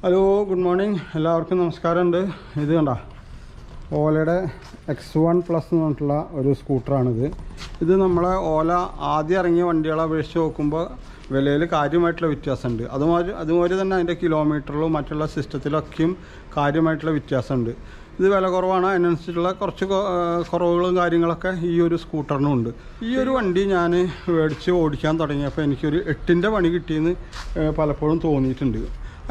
Hello, good morning. എല്ലാവർക്കും നമസ്കാരമുണ്ട്. ഇത് കണ്ട ഓലയുടെ X1+ എന്ന് പറഞ്ഞിട്ടുള്ള ഒരു സ്കൂട്ടറാണിത്. ഇത് നമ്മളെ ഓല ആദ്യം ഇറങ്ങിയ വണ്ടികളെ അപേക്ഷിച്ച് നോക്കുമ്പോൾ വിലയിൽ കാര്യമായിട്ടുള്ള വ്യത്യാസമുണ്ട്. അതുമാതിരി തന്നെ അതിൻ്റെ കിലോമീറ്ററിലും മറ്റുള്ള സിസ്റ്റത്തിലൊക്കെയും കാര്യമായിട്ടുള്ള വ്യത്യാസമുണ്ട്. ഇത് വില കുറവാണ്, അതിനനുസരിച്ചുള്ള കുറച്ച് കുറവുകളും കാര്യങ്ങളൊക്കെ ഈ ഒരു സ്കൂട്ടറിനും ഉണ്ട്. ഈ ഒരു വണ്ടി ഞാൻ മേടിച്ച് ഓടിക്കാൻ തുടങ്ങിയപ്പോൾ എനിക്കൊരു 8ൻ്റെ പണി കിട്ടിയെന്ന് പലപ്പോഴും തോന്നിയിട്ടുണ്ട്.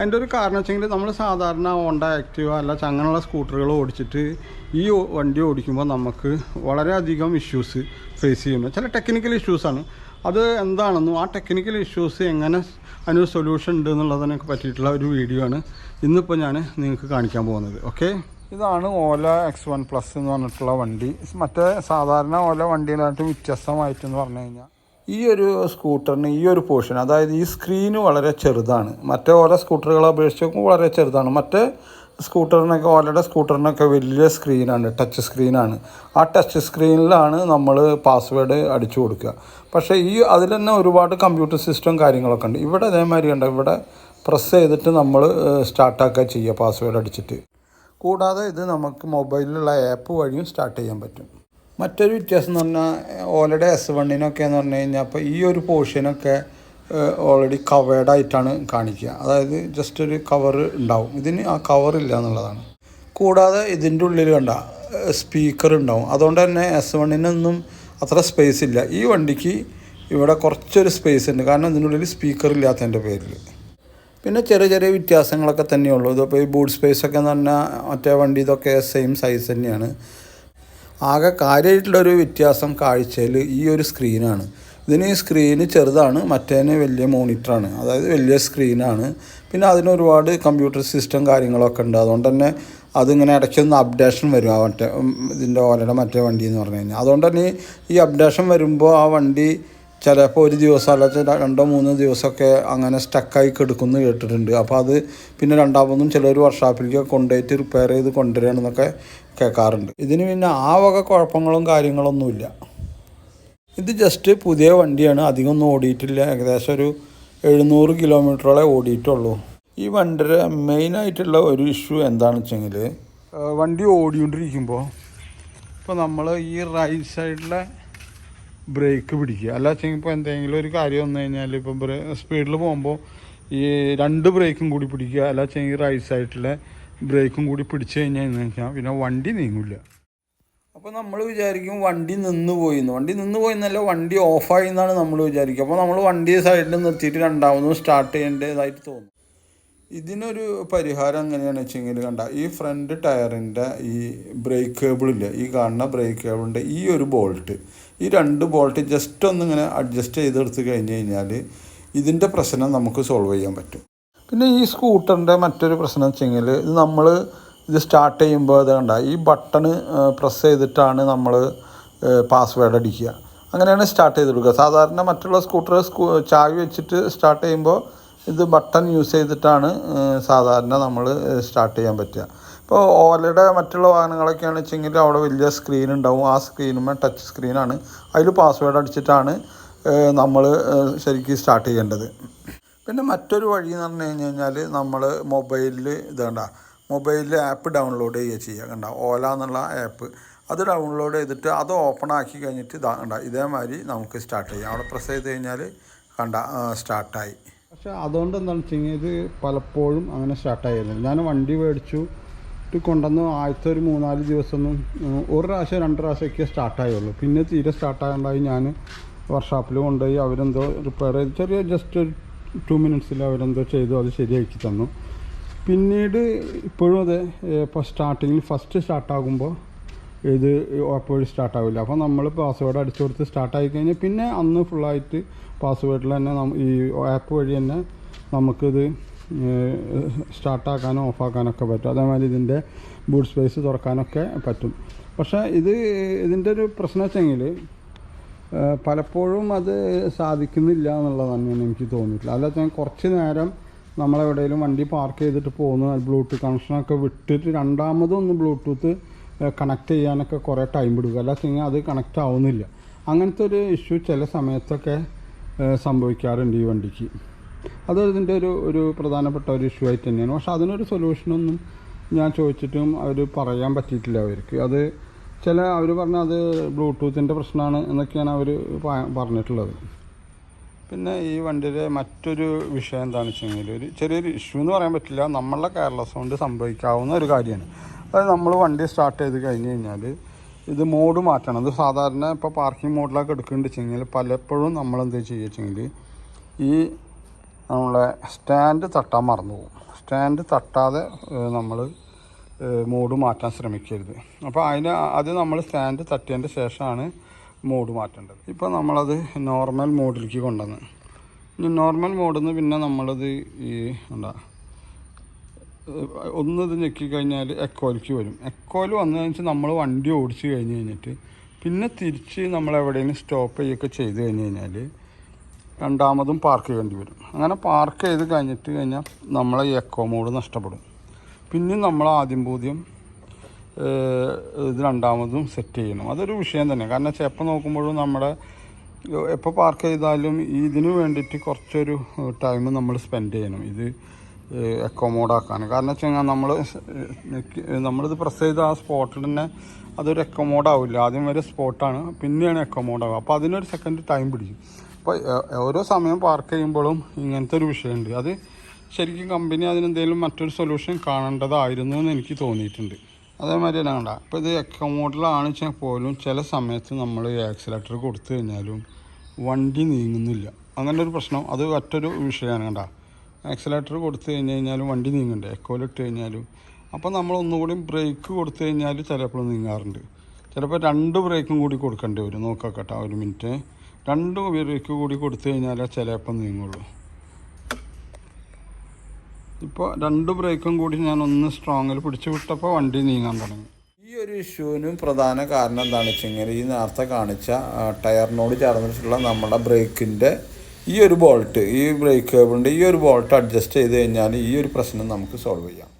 അതിൻ്റെ ഒരു കാരണം വെച്ചെങ്കിൽ നമ്മൾ സാധാരണ ഹോണ്ട ആക്റ്റീവ അല്ല അങ്ങനെയുള്ള സ്കൂട്ടറുകൾ ഓടിച്ചിട്ട് ഈ വണ്ടി ഓടിക്കുമ്പോൾ നമുക്ക് വളരെയധികം ഇഷ്യൂസ് ഫേസ് ചെയ്യുന്നു. ചില ടെക്നിക്കൽ ഇഷ്യൂസാണ്. അത് എന്താണെന്നും ആ ടെക്നിക്കൽ ഇഷ്യൂസ് എങ്ങനെ അതിനൊരു സൊല്യൂഷൻ ഉണ്ട് എന്നുള്ളതിനൊക്കെ പറ്റിയിട്ടുള്ള ഒരു വീഡിയോ ആണ് ഇന്നിപ്പോൾ ഞാൻ നിങ്ങൾക്ക് കാണിക്കാൻ പോകുന്നത്. ഓക്കെ, ഇതാണ് ഓല X1+ എന്ന് പറഞ്ഞിട്ടുള്ള വണ്ടി. മറ്റേ സാധാരണ ഓല വണ്ടിയിലായിട്ട് വ്യത്യസ്തമായിട്ടെന്ന് പറഞ്ഞു കഴിഞ്ഞാൽ ഈ ഒരു സ്കൂട്ടറിന് ഈ ഒരു പോർഷൻ, അതായത് ഈ സ്ക്രീന് വളരെ ചെറുതാണ്. മറ്റേ ഓല സ്കൂട്ടറുകളെ അപേക്ഷിച്ച് നോക്കുമ്പോൾ വളരെ ചെറുതാണ്. മറ്റേ സ്കൂട്ടറിനൊക്കെ ഓലയുടെ സ്കൂട്ടറിനൊക്കെ വലിയ സ്ക്രീനാണ്, ടച്ച് സ്ക്രീനാണ്. ആ ടച്ച് സ്ക്രീനിലാണ് നമ്മൾ പാസ്വേഡ് അടിച്ചു കൊടുക്കുക. പക്ഷേ അതിൽ തന്നെ ഒരുപാട് കമ്പ്യൂട്ടർ സിസ്റ്റം കാര്യങ്ങളൊക്കെ ഉണ്ട്. ഇവിടെ അതേമാതിരി ഉണ്ട്. ഇവിടെ പ്രസ് ചെയ്തിട്ട് നമ്മൾ സ്റ്റാർട്ടാക്കുക ചെയ്യുക പാസ്വേഡ് അടിച്ചിട്ട്. കൂടാതെ ഇത് നമുക്ക് മൊബൈലിലുള്ള ആപ്പ് വഴിയും സ്റ്റാർട്ട് ചെയ്യാൻ പറ്റും. മറ്റൊരു വ്യത്യാസം എന്ന് പറഞ്ഞാൽ ഓലയുടെ S1 എന്ന് പറഞ്ഞു കഴിഞ്ഞാൽ അപ്പോൾ ഈ ഒരു പോർഷനൊക്കെ ഓൾറെഡി കവേർഡായിട്ടാണ് കാണിക്കുക. അതായത് ജസ്റ്റ് ഒരു കവർ ഉണ്ടാവും. ഇതിന് ആ കവറില്ല എന്നുള്ളതാണ്. കൂടാതെ ഇതിൻ്റെ ഉള്ളിൽ കണ്ട സ്പീക്കർ ഉണ്ടാവും. അതുകൊണ്ട് തന്നെ S1 അത്ര സ്പേസ് ഇല്ല. ഈ വണ്ടിക്ക് ഇവിടെ കുറച്ചൊരു സ്പേസ് ഉണ്ട്, കാരണം ഇതിനുള്ളിൽ സ്പീക്കർ ഇല്ലാത്തതിൻ്റെ പേരിൽ. പിന്നെ ചെറിയ ചെറിയ വ്യത്യാസങ്ങളൊക്കെ തന്നെയുള്ളൂ. ഇതിപ്പോൾ ഈ ബൂട്ട് സ്പേസൊക്കെ എന്ന് പറഞ്ഞാൽ മറ്റേ വണ്ടി ഇതൊക്കെ സെയിം സൈസ് തന്നെയാണ്. ആകെ കാര്യമായിട്ടുള്ളൊരു വ്യത്യാസം കാഴ്ചയിൽ ഈ ഒരു സ്ക്രീനാണ്. ഇതിന് ഈ സ്ക്രീന് ചെറുതാണ്, മറ്റേന് വലിയ മോണിറ്ററാണ്, അതായത് വലിയ സ്ക്രീനാണ്. പിന്നെ അതിന് ഒരുപാട് കമ്പ്യൂട്ടർ സിസ്റ്റം കാര്യങ്ങളൊക്കെ ഉണ്ട്. അതുകൊണ്ട് തന്നെ അതിങ്ങനെ ഇടയ്ക്കൊന്ന് അപ്ഡേഷൻ വരും. ആ മറ്റേ ഇതിൻ്റെ ഓലയുടെ മറ്റേ വണ്ടി എന്ന് പറഞ്ഞു കഴിഞ്ഞാൽ. അതുകൊണ്ട് തന്നെ ഈ അപ്ഡേഷൻ വരുമ്പോൾ ആ വണ്ടി ചിലപ്പോൾ ഒരു ദിവസം അല്ലെങ്കിൽ 2-3 ദിവസമൊക്കെ അങ്ങനെ സ്റ്റക്കായി കിടക്കുമെന്ന് കേട്ടിട്ടുണ്ട്. അപ്പോൾ അത് പിന്നെ രണ്ടാമതും ചിലർ വർക്ക്ഷോപ്പിലേക്ക് കൊണ്ടുപോയിട്ട് റിപ്പയർ ചെയ്ത് കൊണ്ടുവരികയാണെന്നൊക്കെ കേൾക്കാറുണ്ട്. ഇതിന് പിന്നെ ആ വക കുഴപ്പങ്ങളും കാര്യങ്ങളൊന്നുമില്ല. ഇത് ജസ്റ്റ് പുതിയ വണ്ടിയാണ്, അധികം ഒന്നും ഓടിയിട്ടില്ല. ഏകദേശം ഒരു 700 കിലോമീറ്ററോളം ഓടിയിട്ടുള്ളൂ. ഈ വണ്ടിയുടെ മെയിനായിട്ടുള്ള ഒരു ഇഷ്യൂ എന്താണെന്ന് വെച്ചെങ്കിൽ, വണ്ടി ഓടിക്കൊണ്ടിരിക്കുമ്പോൾ ഇപ്പോൾ നമ്മൾ ഈ റൈറ്റ് സൈഡിലെ ബ്രേക്ക് പിടിക്കുക. അല്ല വെച്ചെങ്കിൽ ഇപ്പോൾ എന്തെങ്കിലും ഒരു കാര്യം വന്നു കഴിഞ്ഞാൽ ഇപ്പോൾ സ്പീഡിൽ പോകുമ്പോൾ ഈ 2 ബ്രേക്കും കൂടി പിടിക്കുക. അല്ല വെച്ചെങ്കിൽ റൈറ്റ് സൈഡിലെ ബ്രേക്കും കൂടി പിടിച്ചു കഴിഞ്ഞാൽ പിന്നെ വണ്ടി നീങ്ങില്ല. അപ്പോൾ നമ്മൾ വിചാരിക്കും വണ്ടി നിന്ന് പോയി എന്നല്ല, വണ്ടി ഓഫായി എന്നാണ് നമ്മൾ വിചാരിക്കുക. അപ്പോൾ നമ്മൾ വണ്ടി സൈഡിൽ നിർത്തിയിട്ട് രണ്ടാമതും സ്റ്റാർട്ട് ചെയ്യേണ്ടതായിട്ട് തോന്നും. ഇതിനൊരു പരിഹാരം എങ്ങനെയാണെന്ന് വെച്ചെങ്കിൽ കണ്ട ഈ ഫ്രണ്ട് ടയറിൻ്റെ ഈ ബ്രേക്ക് കേബിളില്ലേ, ഈ കാണുന്ന ബ്രേക്ക് കേബിളിൻ്റെ ഈ ഒരു ബോൾട്ട്, ഈ 2 ബോൾട്ട് ജസ്റ്റ് ഒന്നിങ്ങനെ അഡ്ജസ്റ്റ് ചെയ്തെടുത്ത് കഴിഞ്ഞ് കഴിഞ്ഞാൽ ഇതിൻ്റെ പ്രശ്നം നമുക്ക് സോൾവ് ചെയ്യാൻ പറ്റും. പിന്നെ ഈ സ്കൂട്ടറിൻ്റെ മറ്റൊരു പ്രശ്നം വെച്ചെങ്കിൽ ഇത് സ്റ്റാർട്ട് ചെയ്യുമ്പോൾ അത് കണ്ട ഈ ബട്ടണ് പ്രസ് ചെയ്തിട്ടാണ് നമ്മൾ പാസ്വേഡ് അടിക്കുക. അങ്ങനെയാണ് സ്റ്റാർട്ട് ചെയ്ത് കൊടുക്കുക. സാധാരണ മറ്റുള്ള സ്കൂട്ടർ ചാവി വെച്ചിട്ട് സ്റ്റാർട്ട് ചെയ്യുമ്പോൾ ഇത് ബട്ടൺ യൂസ് ചെയ്തിട്ടാണ് സാധാരണ നമ്മൾ സ്റ്റാർട്ട് ചെയ്യാൻ പറ്റുക. ഇപ്പോൾ ഓലയുടെ മറ്റുള്ള വാഹനങ്ങളൊക്കെയാണെന്ന് വെച്ചെങ്കിൽ അവിടെ വലിയ സ്ക്രീൻ ഉണ്ടാവും. ആ സ്ക്രീനുമ്പോൾ ടച്ച് സ്ക്രീനാണ്. അതിൽ പാസ്വേഡ് അടിച്ചിട്ടാണ് നമ്മൾ ശരിക്കും സ്റ്റാർട്ട് ചെയ്യേണ്ടത്. പിന്നെ മറ്റൊരു വഴി എന്ന് പറഞ്ഞു കഴിഞ്ഞാൽ നമ്മൾ മൊബൈലിൽ മൊബൈലിൽ ആപ്പ് ഡൗൺലോഡ് ചെയ്യുക. കണ്ട ഓല എന്നുള്ള ആപ്പ്, അത് ഡൗൺലോഡ് ചെയ്തിട്ട് അത് ഓപ്പൺ ആക്കി കഴിഞ്ഞിട്ട് ഇതേമാതിരി നമുക്ക് സ്റ്റാർട്ട് ചെയ്യാം. അവിടെ പ്രസ് ചെയ്ത് കഴിഞ്ഞാൽ സ്റ്റാർട്ടായി. പക്ഷേ അതുകൊണ്ട് എന്താണെന്ന് വെച്ച് കഴിഞ്ഞാൽ ഇത് പലപ്പോഴും അങ്ങനെ സ്റ്റാർട്ടായിരുന്നു. ഞാൻ വണ്ടി മേടിച്ചു കൊണ്ടുവന്ന് ആദ്യത്തെ ഒരു 3-4 ദിവസമൊന്നും 1 പ്രാവശ്യം 2 പ്രാവശ്യമൊക്കെ സ്റ്റാർട്ടായുള്ളൂ. പിന്നെ തീരെ സ്റ്റാർട്ടായുണ്ടായി. ഞാൻ വർക്ക്ഷോപ്പിൽ കൊണ്ടുപോയി അവരെന്തോ റിപ്പയർ ചെയ്ത് ചെറിയ ജസ്റ്റ് 2 മിനിറ്റ്സിൽ അവരെന്തോ ചെയ്തു, അത് ശരിയാക്കി തന്നു. പിന്നീട് ഇപ്പോഴും അതെ, ഇപ്പോൾ ഫസ്റ്റ് സ്റ്റാർട്ടാകുമ്പോൾ ഇത് എപ്പോഴും സ്റ്റാർട്ടാവില്ല. അപ്പോൾ നമ്മൾ പാസ്വേഡ് അടിച്ചു കൊടുത്ത് സ്റ്റാർട്ടായി കഴിഞ്ഞാൽ പിന്നെ അന്ന് ഫുള്ളായിട്ട് പാസ്വേഡിൽ തന്നെ ഈ ആപ്പ് വഴി തന്നെ നമുക്കിത് സ്റ്റാർട്ടാക്കാനോ ഓഫാക്കാനൊക്കെ പറ്റും. അതേമാതിരി ഇതിൻ്റെ ബൂട്ട് സ്പേസ് തുറക്കാനൊക്കെ പറ്റും. പക്ഷേ ഇതിൻ്റെ ഒരു പ്രശ്നം വെച്ചെങ്കിൽ പലപ്പോഴും അത് സാധിക്കുന്നില്ല എന്നുള്ളതാണ് എനിക്ക് തോന്നിയിട്ടില്ല. അല്ല വെച്ചാൽ കുറച്ച് നേരം നമ്മളെവിടെയെങ്കിലും വണ്ടി പാർക്ക് ചെയ്തിട്ട് പോകുന്ന ബ്ലൂടൂത്ത് കണക്ഷനൊക്കെ വിട്ടിട്ട് രണ്ടാമതൊന്ന് ബ്ലൂടൂത്ത് കണക്ട് ചെയ്യാനൊക്കെ കുറേ ടൈം എടുക്കുക. അല്ല വെച്ചാൽ അത് കണക്റ്റ് ആവുന്നില്ല. അങ്ങനത്തെ ഒരു ഇഷ്യൂ ചില സമയത്തൊക്കെ സംഭവിക്കാറുണ്ട് ഈ വണ്ടിക്ക്. അത് ഇതിൻ്റെ ഒരു പ്രധാനപ്പെട്ട ഒരു ഇഷ്യൂ ആയിട്ട് തന്നെയാണ്. പക്ഷെ അതിനൊരു സൊല്യൂഷനൊന്നും ഞാൻ ചോദിച്ചിട്ടും അവർ പറയാൻ പറ്റിയിട്ടില്ല അവർക്ക്. അത് അവർ പറഞ്ഞാൽ അത് ബ്ലൂടൂത്തിൻ്റെ പ്രശ്നമാണ് എന്നൊക്കെയാണ് അവർ പറഞ്ഞിട്ടുള്ളത്. പിന്നെ ഈ വണ്ടിയുടെ മറ്റൊരു വിഷയം എന്താണെന്ന് വെച്ചെങ്കിൽ ഒരു ചെറിയൊരു ഇഷ്യൂ എന്ന് പറയാൻ പറ്റില്ല, നമ്മളുടെ കെയർലെസ് കൊണ്ട് സംഭവിക്കാവുന്ന ഒരു കാര്യമാണ്. അതായത് നമ്മൾ വണ്ടി സ്റ്റാർട്ട് ചെയ്ത് കഴിഞ്ഞ് കഴിഞ്ഞാൽ ഇത് മോഡ് മാറ്റണം. അത് സാധാരണ ഇപ്പോൾ പാർക്കിംഗ് മോഡിലൊക്കെ എടുക്കുന്നുണ്ട് വെച്ചെങ്കിൽ പലപ്പോഴും നമ്മളെന്ത് ചെയ്യുക വെച്ചെങ്കിൽ ഈ നമ്മളെ സ്റ്റാൻഡ് തട്ടാൻ മറന്നു പോകും. സ്റ്റാൻഡ് തട്ടാതെ നമ്മൾ മോഡ് മാറ്റാൻ ശ്രമിക്കരുത്. അപ്പോൾ അത് നമ്മൾ സ്റ്റാൻഡ് തട്ടിയതിൻ്റെ ശേഷമാണ് മോഡ് മാറ്റേണ്ടത്. ഇപ്പോൾ നമ്മളത് നോർമൽ മോഡിലേക്ക് കൊണ്ടുവന്ന് നോർമൽ മോഡിൽ നിന്ന് പിന്നെ നമ്മളത് ഇത് ഞെക്കി കഴിഞ്ഞാൽ എക്കോയിലേക്ക് വരും. എക്കോയിൽ വന്നതെന്ന് വെച്ചാൽ നമ്മൾ വണ്ടി ഓടിച്ച് കഴിഞ്ഞ് കഴിഞ്ഞിട്ട് പിന്നെ തിരിച്ച് നമ്മൾ എവിടെയെങ്കിലും സ്റ്റോപ്പ് ചെയ്യുകയൊക്കെ ചെയ്ത് കഴിഞ്ഞ് കഴിഞ്ഞാൽ രണ്ടാമതും പാർക്ക് ചെയ്യേണ്ടി വരും. അങ്ങനെ പാർക്ക് ചെയ്ത് കഴിഞ്ഞാൽ നമ്മളെ ഈ എക്കോ മോഡ് നഷ്ടപ്പെടും. പിന്നെയും നമ്മൾ ആദ്യം ഇത് രണ്ടാമതും സെറ്റ് ചെയ്യണം. അതൊരു വിഷയം തന്നെ. കാരണം വെച്ചാൽ എപ്പോൾ നോക്കുമ്പോഴും എപ്പോൾ പാർക്ക് ചെയ്താലും ഇതിന് വേണ്ടിയിട്ട് കുറച്ചൊരു ടൈം നമ്മൾ സ്പെൻഡ് ചെയ്യണം ഇത് എക്കോ മോഡാക്കാൻ. കാരണം വെച്ച് കഴിഞ്ഞാൽ നമ്മളിത് പ്രസ് ചെയ്ത് ആ സ്പോട്ടിൽ തന്നെ അതൊരു എക്കോ മോഡാവില്ല. ആദ്യം വരെ സ്പോട്ടാണ്, പിന്നെയാണ് എക്കോ മോഡാവുക. അപ്പോൾ അതിനൊരു സെക്കൻഡ് ടൈം പിടിക്കും. അപ്പോൾ ഓരോ സമയം പാർക്ക് ചെയ്യുമ്പോഴും ഇങ്ങനത്തെ ഒരു വിഷയമുണ്ട്. അത് ശരിക്കും കമ്പനി അതിനെന്തെങ്കിലും മറ്റൊരു സൊല്യൂഷൻ കാണേണ്ടതായിരുന്നു എന്ന് എനിക്ക് തോന്നിയിട്ടുണ്ട്. അതേമാതിരി തന്നെ കണ്ട ഇപ്പോൾ ഇത് എക്കോ മോഡിലാണ് വെച്ചാൽ പോലും ചില സമയത്ത് നമ്മൾ ആക്സിലേറ്റർ കൊടുത്തു കഴിഞ്ഞാലും വണ്ടി നീങ്ങുന്നില്ല. അങ്ങനെ ഒരു പ്രശ്നം, അത് മറ്റൊരു വിഷയമാണ്. കണ്ട ആക്സിലേറ്റർ കൊടുത്തു കഴിഞ്ഞാലും വണ്ടി നീങ്ങണ്ടേ, എക്കോയിലിട്ട് കഴിഞ്ഞാലും. അപ്പോൾ നമ്മൾ ഒന്നുകൂടി ബ്രേക്ക് കൊടുത്തു കഴിഞ്ഞാൽ ചിലപ്പോൾ നീങ്ങാറുണ്ട്. ചിലപ്പോൾ 2 ബ്രേക്കും കൂടി കൊടുക്കേണ്ടി വരും. നോക്കാം ഒരു മിനിറ്റ്. 2 ബ്രേക്ക് കൂടി കൊടുത്തു കഴിഞ്ഞാൽ ചിലപ്പോൾ നീങ്ങുള്ളൂ. ഇപ്പോൾ 2 ബ്രേക്കും കൂടി ഞാൻ ഒന്ന് സ്ട്രോങ്ങിൽ പിടിച്ചു വിട്ടപ്പോൾ വണ്ടി നീങ്ങാൻ തുടങ്ങി. ഈ ഒരു ഇഷ്യൂവിനും പ്രധാന കാരണം എന്താണെന്ന് വെച്ച് കഴിഞ്ഞാൽ ഈ നേരത്തെ കാണിച്ച ടയറിനോട് ചേർന്നിട്ടുള്ള നമ്മുടെ ബ്രേക്കിൻ്റെ ഈ ഒരു ബോൾട്ട്, ഈ ബ്രേക്ക് കേബിളിൻ്റെ ഈ ഒരു ബോൾട്ട് അഡ്ജസ്റ്റ് ചെയ്ത് കഴിഞ്ഞാൽ ഈ ഒരു പ്രശ്നം നമുക്ക് സോൾവ് ചെയ്യാം.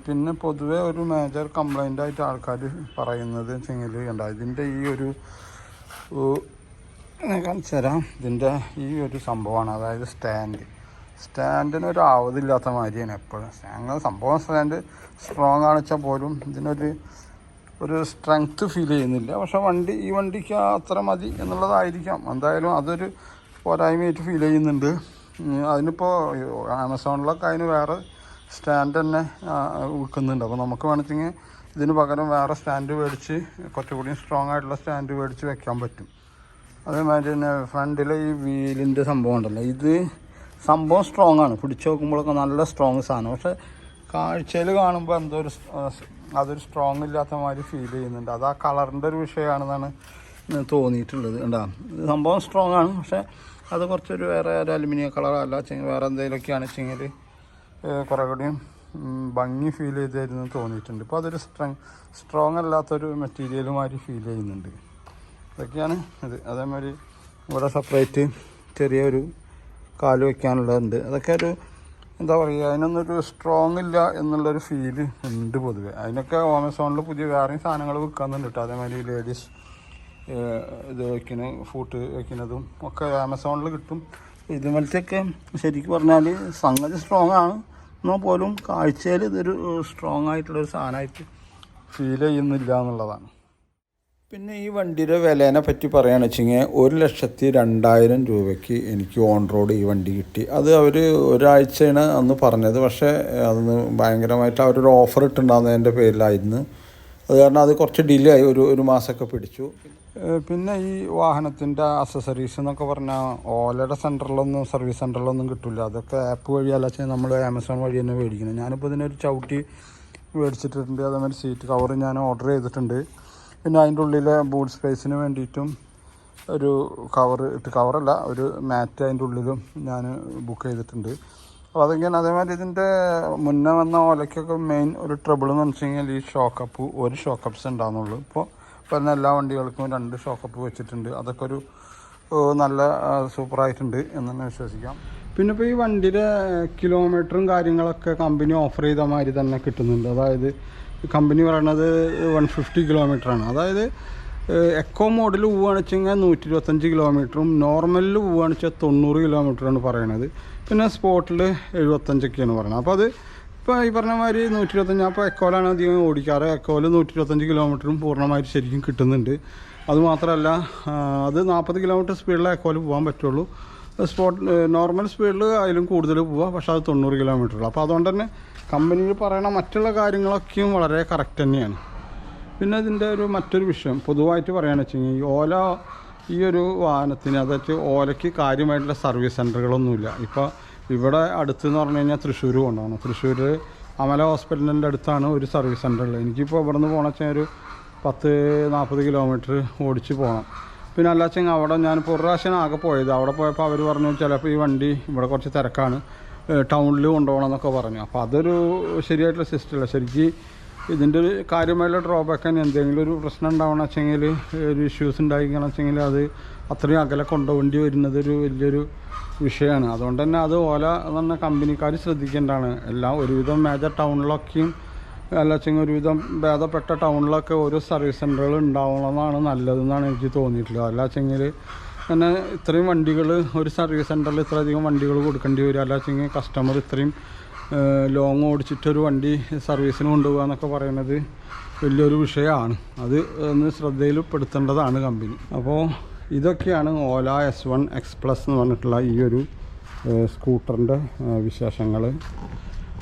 പിന്നെ പൊതുവേ ഒരു മേജർ കംപ്ലൈൻ്റ് ആയിട്ട് ആൾക്കാർ പറയുന്നത് വെച്ചെങ്കിൽ ഇതിൻ്റെ ഈ ഒരു കാണിച്ചു തരാം. ഇതിൻ്റെ ഈ ഒരു സംഭവമാണ്, അതായത് സ്റ്റാൻഡിനൊരു ആവതില്ലാത്ത മാതിരിയാണ് എപ്പോഴും. സംഭവം സ്റ്റാൻഡ് സ്ട്രോങ് ആണെച്ചാൽ പോലും ഇതിനൊരു സ്ട്രെങ്ത്ത് ഫീൽ ചെയ്യുന്നില്ല. പക്ഷേ ഈ വണ്ടിക്ക് അത്ര മതി എന്നുള്ളതായിരിക്കാം. എന്തായാലും അതൊരു പോരായ്മയായിട്ട് ഫീൽ ചെയ്യുന്നുണ്ട്. അതിനിപ്പോൾ ആമസോണിലൊക്കെ അതിന് വേറെ സ്റ്റാൻഡ് തന്നെ വിൽക്കുന്നുണ്ട്. അപ്പോൾ നമുക്ക് വേണമെങ്കിൽ ഇതിന് പകരം വേറെ സ്റ്റാൻഡ് മേടിച്ച് കുറച്ചുകൂടി സ്ട്രോങ് ആയിട്ടുള്ള സ്റ്റാൻഡ് മേടിച്ച് വെക്കാൻ പറ്റും. അതേമാതിരി തന്നെ ഫ്രണ്ടിലെ ഈ വീലിൻ്റെ സംഭവം ഉണ്ടല്ലോ, ഇത് സംഭവം സ്ട്രോങ് ആണ്. പിടിച്ച് നോക്കുമ്പോഴൊക്കെ നല്ല സ്ട്രോങ് സാധനം. പക്ഷേ കാഴ്ചയിൽ കാണുമ്പോൾ അതൊരു സ്ട്രോങ് ഇല്ലാത്ത മാതിരി ഫീൽ ചെയ്യുന്നുണ്ട്. അത് ആ കളറിൻ്റെ ഒരു വിഷയമാണെന്നാണ് തോന്നിയിട്ടുള്ളത്. സംഭവം സ്ട്രോങ് ആണ്, പക്ഷേ അത് കുറച്ചൊരു വേറെ ഒരു അലുമിനിയം കളറല്ല വെച്ചെങ്കിൽ വേറെ എന്തെങ്കിലുമൊക്കെയാണ് വെച്ചെങ്കിൽ കുറേ കൂടിയും ഭംഗി ഫീൽ ചെയ്തായിരുന്നു തോന്നിയിട്ടുണ്ട്. ഇപ്പോൾ അതൊരു സ്ട്രോങ് അല്ലാത്തൊരു മെറ്റീരിയൽ മാതിരി ഫീൽ ചെയ്യുന്നുണ്ട്. ഇതൊക്കെയാണ് ഇത്. അതേമാതിരി ഇവിടെ സെപ്പറേറ്റ് ചെറിയൊരു കാല് വയ്ക്കാനുള്ളതുണ്ട്. അതൊക്കെ എന്താ പറയുക, അതിനൊന്നൊരു സ്ട്രോങ് ഇല്ല എന്നുള്ളൊരു ഫീല് ഉണ്ട് പൊതുവെ. അതിനൊക്കെ ആമസോണിൽ പുതിയ വേറെയും സാധനങ്ങൾ വിൽക്കുന്നുണ്ട് കേട്ടോ. അതേമാതിരി ലേഡീസ് ഇത് ഫൂട്ട് വയ്ക്കുന്നതും ഒക്കെ ആമസോണിൽ കിട്ടും. ഇതുപോലത്തെയൊക്കെ ശരിക്കും പറഞ്ഞാൽ സംഗതി സ്ട്രോങ് ആണ് എന്നാൽ പോലും കാഴ്ചയിൽ ഇതൊരു സ്ട്രോങ് ആയിട്ടുള്ളൊരു സാധനമായിട്ട് ഫീൽ ചെയ്യുന്നില്ല എന്നുള്ളതാണ്. പിന്നെ ഈ വണ്ടിയുടെ വിലേനെ പറ്റി പറയുകയാണെന്ന് വെച്ച് കഴിഞ്ഞാൽ 1,02,000 രൂപയ്ക്ക് എനിക്ക് ഓൺ റോഡ് ഈ വണ്ടി കിട്ടി. അത് അവർ ഒരാഴ്ചയാണ് അന്ന് പറഞ്ഞത്. പക്ഷേ അതൊന്ന് ഭയങ്കരമായിട്ട് അവരൊരു ഓഫർ ഇട്ടുണ്ടാകുന്നതിൻ്റെ പേരിലായിരുന്നു. അത് കാരണം അത് കുറച്ച് ഡിലേ ആയി, ഒരു മാസമൊക്കെ പിടിച്ചു. പിന്നെ ഈ വാഹനത്തിൻ്റെ അക്സസറീസ് എന്നൊക്കെ പറഞ്ഞാൽ ഓലയുടെ സർവീസ് സെൻറ്ററിലൊന്നും കിട്ടില്ല. അതൊക്കെ ആപ്പ് വഴി അല്ല നമ്മൾ ആമസോൺ വഴി തന്നെ മേടിക്കുന്നത്. ഞാനിപ്പോൾ ഇതിനൊരു ചവിട്ടി മേടിച്ചിട്ടുണ്ട്. അതേമാതിരി സീറ്റ് കവർ ഞാൻ ഓർഡർ ചെയ്തിട്ടുണ്ട്. പിന്നെ അതിൻ്റെ ഉള്ളിലെ ബൂട്ട് സ്പേസിന് വേണ്ടിയിട്ടും ഒരു കവറല്ല, ഒരു മാറ്റ് അതിൻ്റെ ഉള്ളിലും ഞാൻ ബുക്ക് ചെയ്തിട്ടുണ്ട്. അപ്പോൾ അതൊക്കെയാണ്. അതേമാതിരി ഇതിൻ്റെ മുന്നേ വന്ന ഓലയ്ക്കൊക്കെ മെയിൻ ഒരു ട്രബിൾ എന്ന് വെച്ച് കഴിഞ്ഞാൽ ഈ ഒരു ഷോക്കപ്സ് ഉണ്ടാകുന്നുള്ളൂ. ഇപ്പോൾ പറഞ്ഞ എല്ലാ വണ്ടികൾക്കും 2 ഷോക്കപ്പ് വെച്ചിട്ടുണ്ട്. അതൊക്കെ ഒരു നല്ല സൂപ്പറായിട്ടുണ്ട് എന്ന് തന്നെ വിശ്വസിക്കാം. പിന്നെ ഇപ്പോൾ ഈ വണ്ടിയുടെ കിലോമീറ്ററും കാര്യങ്ങളൊക്കെ കമ്പനി ഓഫർ ചെയ്ത മാതിരി തന്നെ കിട്ടുന്നുണ്ട്. അതായത് കമ്പനി പറയണത് 150 കിലോമീറ്ററാണ്. അതായത് എക്കോ മോഡിൽ പോവുകയാണെന്ന് വെച്ച് കഴിഞ്ഞാൽ 125 കിലോമീറ്ററും നോർമലിൽ പോവുകയാണെന്ന് വെച്ചാൽ 90 കിലോമീറ്ററാണ് പറയണത്. പിന്നെ സ്പോട്ടിൽ 75ഒക്കെയാണ് പറയുന്നത്. അപ്പോൾ അത് ഇപ്പോൾ ഈ പറഞ്ഞ മാതിരി 125, അപ്പോൾ എക്കോയിലാണ് അധികം ഓടിക്കാറ്. എക്കോയിൽ 125 കിലോമീറ്ററും പൂർണ്ണമായിട്ട് ശരിക്കും കിട്ടുന്നുണ്ട്. അതുമാത്രമല്ല അത് 40 കിലോമീറ്റർ സ്പീഡിലെ എക്കോയിൽ പോകാൻ പറ്റുള്ളൂ. നോർമൽ സ്പീഡിൽ അതിലും കൂടുതൽ പോവുക, പക്ഷേ അത് 90 കിലോമീറ്ററുള്ളൂ. അപ്പോൾ അതുകൊണ്ട് തന്നെ കമ്പനിയിൽ പറയണ മറ്റുള്ള കാര്യങ്ങളൊക്കെയും വളരെ കറക്റ്റ് തന്നെയാണ്. പിന്നെ ഇതിൻ്റെ മറ്റൊരു വിഷയം പൊതുവായിട്ട് പറയുകയാണെന്ന് വെച്ച് കഴിഞ്ഞാൽ ഓല ഈ ഒരു വാഹനത്തിന് അതായത് ഓലയ്ക്ക് കാര്യമായിട്ടുള്ള സർവീസ് സെൻ്ററുകളൊന്നുമില്ല. ഇപ്പോൾ ഇവിടെ അടുത്തെന്ന് പറഞ്ഞു കഴിഞ്ഞാൽ തൃശ്ശൂർ കൊണ്ടാണ്. തൃശ്ശൂർ അമല ഹോസ്പിറ്റലിൻ്റെ അടുത്താണ് ഒരു സർവീസ് സെൻ്റർ ഉള്ളത്. എനിക്കിപ്പോൾ ഇവിടെ നിന്ന് പോകണമെന്ന് വെച്ചാൽ ഒരു 10-40 കിലോമീറ്റർ ഓടിച്ച് പോകണം. പിന്നെ അല്ല വെച്ചാൽ അവിടെ ഞാനിപ്പോൾ ഒരു പ്രാവശ്യം ആകെ പോയത്. അവിടെ പോയപ്പോൾ അവർ പറഞ്ഞു ചിലപ്പോൾ ഈ വണ്ടി ഇവിടെ കുറച്ച് തിരക്കാണ്, ടൗണിൽ കൊണ്ടുപോകണം എന്നൊക്കെ പറഞ്ഞു. അപ്പോൾ അതൊരു ശരിയായിട്ടുള്ള സിസ്റ്റമല്ല. ശരിക്കും ഇതിൻ്റെ ഒരു കാര്യമായിട്ടുള്ള ഡ്രോബാക്ക് തന്നെ എന്തെങ്കിലും ഒരു പ്രശ്നം ഉണ്ടാവണം വെച്ചെങ്കിൽ, ഒരു ഇഷ്യൂസ് ഉണ്ടായിക്കണം വെച്ചെങ്കിൽ അത് അത്രയും അകലെ കൊണ്ടുപോകേണ്ടി വരുന്നത് ഒരു വലിയൊരു വിഷയമാണ്. അതുകൊണ്ട് തന്നെ അത് ഓല എന്ന് പറഞ്ഞാൽ കമ്പനിക്കാർ ശ്രദ്ധിക്കേണ്ടതാണ്. എല്ലാം ഒരുവിധം മേജർ ടൗണിലൊക്കെയും അല്ല വെച്ചെങ്കിൽ ഒരുവിധം ഭേദപ്പെട്ട ടൗണിലൊക്കെ ഓരോ സർവീസ് സെൻ്ററുകൾ ഉണ്ടാവണമെന്നാണ് നല്ലതെന്നാണ് എനിക്ക് തോന്നിയിട്ടുള്ളത്. അല്ല വെച്ചെങ്കിൽ പിന്നെ ഇത്രയും വണ്ടികൾ ഒരു സർവീസ് സെൻ്ററിൽ ഇത്രയധികം വണ്ടികൾ കൊടുക്കേണ്ടി വരും. അല്ല വെച്ചെങ്കിൽ കസ്റ്റമർ ഇത്രയും ലോങ് ഓടിച്ചിട്ടൊരു വണ്ടി സർവീസിന് കൊണ്ടുപോകുക എന്നൊക്കെ പറയുന്നത് വലിയൊരു വിഷയമാണ്. അത് ഒന്ന് ശ്രദ്ധയിൽപ്പെടുത്തേണ്ടതാണ് കമ്പനി. അപ്പോൾ ഇതൊക്കെയാണ് ഓല S1 X+ എന്ന് പറഞ്ഞിട്ടുള്ള ഈ ഒരു സ്കൂട്ടറിൻ്റെ വിശേഷങ്ങൾ.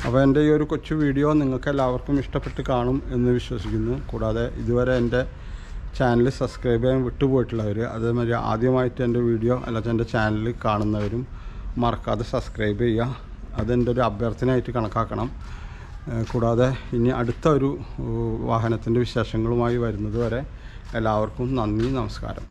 അപ്പോൾ എൻ്റെ ഈ ഒരു കൊച്ചു വീഡിയോ നിങ്ങൾക്ക് എല്ലാവർക്കും ഇഷ്ടപ്പെട്ട് കാണും എന്ന് വിശ്വസിക്കുന്നു. കൂടാതെ ഇതുവരെ എൻ്റെ ചാനൽ സബ്സ്ക്രൈബ് ചെയ്യാൻ വിട്ടുപോയിട്ടുള്ളവർ, അതേമാതിരി ആദ്യമായിട്ട് എൻ്റെ വീഡിയോ അല്ലെങ്കിൽ എൻ്റെ ചാനൽ കാണുന്നവരും മറക്കാതെ സബ്സ്ക്രൈബ് ചെയ്യുക. അതെൻ്റെ ഒരു അഭ്യർത്ഥനയായിട്ട് കണക്കാക്കണം. കൂടാതെ ഇനി അടുത്ത ഒരു വാഹനത്തിൻ്റെ വിശേഷങ്ങളുമായി വരുന്നത് വരെ എല്ലാവർക്കും നന്ദി, നമസ്കാരം.